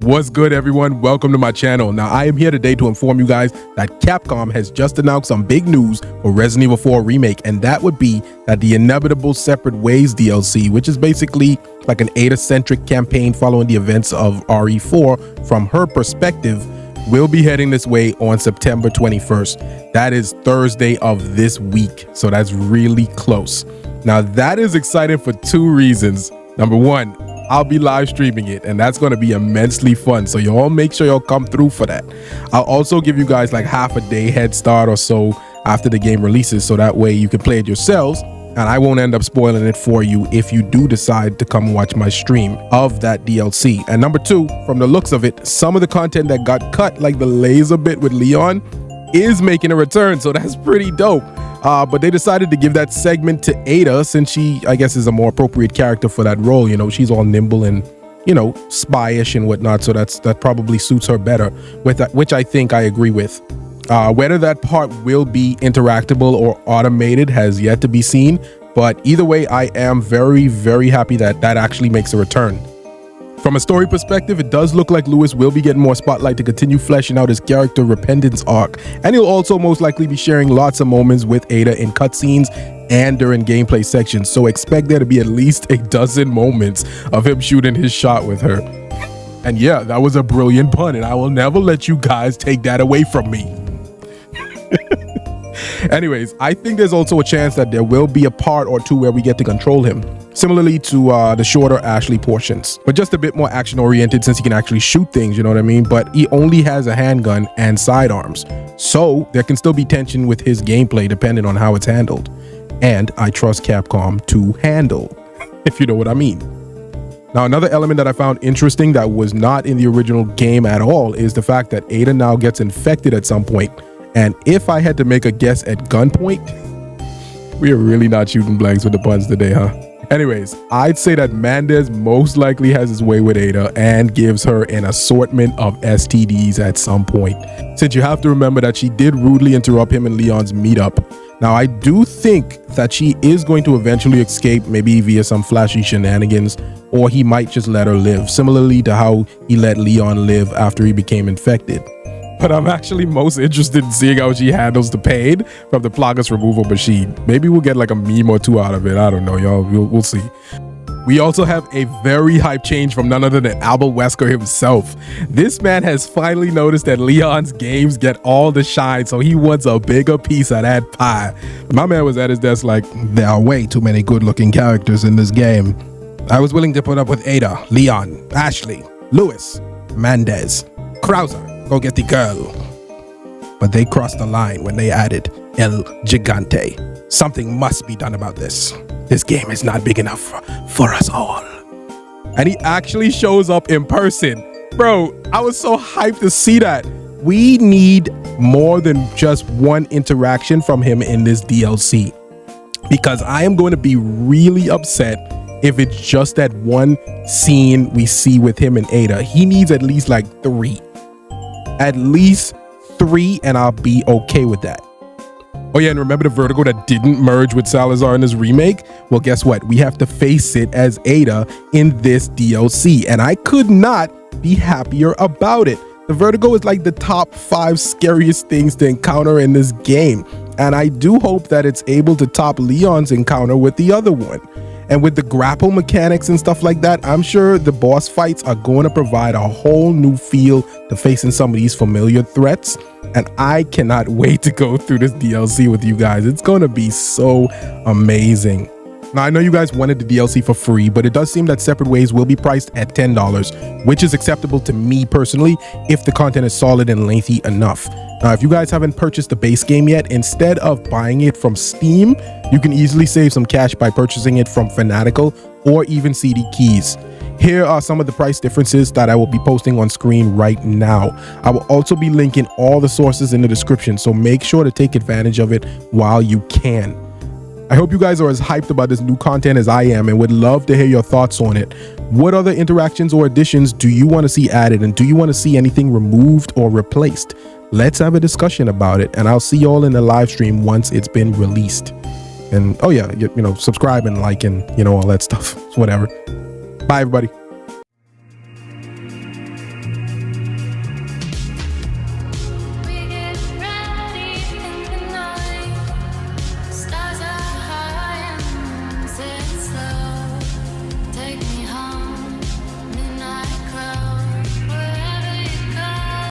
What's good, everyone? Welcome to my channel. Now, I am here today to inform you guys that Capcom has just announced some big news for Resident Evil 4 Remake, and that would be that the inevitable Separate Ways DLC, which is basically like an Ada-centric campaign following the events of RE4 from her perspective, will be heading this way on September 21st. That is Thursday of this week, so that's really close. Now, that is exciting for two reasons. Number one, I'll be live streaming it, and that's going to be immensely fun. So y'all make sure y'all come through for that. I'll also give you guys like half a day head start or so after the game releases, so that way you can play it yourselves, and I won't end up spoiling it for you if you do decide to come watch my stream of that DLC. And number two, from the looks of it, some of the content that got cut, like the laser bit with Leon, is making a return, so that's pretty dope. But they decided to give that segment to Ada, since she, I guess, is a more appropriate character for that role. You know, she's all nimble and, you know, spy-ish and whatnot, so that probably suits her better, with that, which I think I agree with. Whether that part will be interactable or automated has yet to be seen, but either way, I am very, very happy that that actually makes a return. From a story perspective, it does look like Lewis will be getting more spotlight to continue fleshing out his character repentance arc, and he'll also most likely be sharing lots of moments with Ada in cutscenes and during gameplay sections, so expect there to be at least a dozen moments of him shooting his shot with her. And yeah, that was a brilliant pun, and I will never let you guys take that away from me. Anyways, I think there's also a chance that there will be a part or two where we get to control him, similarly to the shorter Ashley portions, but just a bit more action oriented since he can actually shoot things, you know what I mean? But he only has a handgun and sidearms, so there can still be tension with his gameplay depending on how it's handled. And I trust Capcom to handle, if you know what I mean. Now, another element that I found interesting that was not in the original game at all is the fact that Ada now gets infected at some point. And if I had to make a guess at gunpoint, we are really not shooting blanks with the puns today, huh? Anyways, I'd say that Mendez most likely has his way with Ada and gives her an assortment of STDs at some point, since you have to remember that she did rudely interrupt him and Leon's meetup. Now, I do think that she is going to eventually escape, maybe via some flashy shenanigans, or he might just let her live, similarly to how he let Leon live after he became infected. But I'm actually most interested in seeing how she handles the pain from the Plagas removal machine. Maybe we'll get like a meme or two out of it. I don't know, y'all. We'll see. We also have a very hype change from none other than Albert Wesker himself. This man has finally noticed that Leon's games get all the shine, so he wants a bigger piece of that pie. My man was at his desk like, there are way too many good-looking characters in this game. I was willing to put up with Ada, Leon, Ashley, Lewis, Mendez, Krauser. Go get the girl. But they crossed the line when they added El Gigante. Something must be done about this. This game is not big enough for us all. And he actually shows up in person. Bro, I was so hyped to see that. We need more than just one interaction from him in this DLC, because I am going to be really upset if it's just that one scene we see with him and Ada. He needs at least like three. At least three, and I'll be okay with that. Oh yeah, and remember the Verdugo that didn't merge with Salazar in this remake? Well, guess what? We have to face it as Ada in this DLC, and I could not be happier about it. The Verdugo is like the top 5 scariest things to encounter in this game, and I do hope that it's able to top Leon's encounter with the other one. And with the grapple mechanics and stuff like that, I'm sure the boss fights are going to provide a whole new feel to facing some of these familiar threats. And I cannot wait to go through this DLC with you guys. It's going to be so amazing. Now, I know you guys wanted the DLC for free, but it does seem that Separate Ways will be priced at $10, which is acceptable to me personally if the content is solid and lengthy enough. Now, if you guys haven't purchased the base game yet, instead of buying it from Steam, you can easily save some cash by purchasing it from Fanatical or even CD Keys. Here are some of the price differences that I will be posting on screen right now. I will also be linking all the sources in the description, so make sure to take advantage of it while you can. I hope you guys are as hyped about this new content as I am, and would love to hear your thoughts on it. What other interactions or additions do you want to see added, and do you want to see anything removed or replaced? Let's have a discussion about it, and I'll see y'all in the live stream once it's been released. And oh yeah, you know, subscribe and like and, you know, all that stuff. It's whatever. Bye, everybody.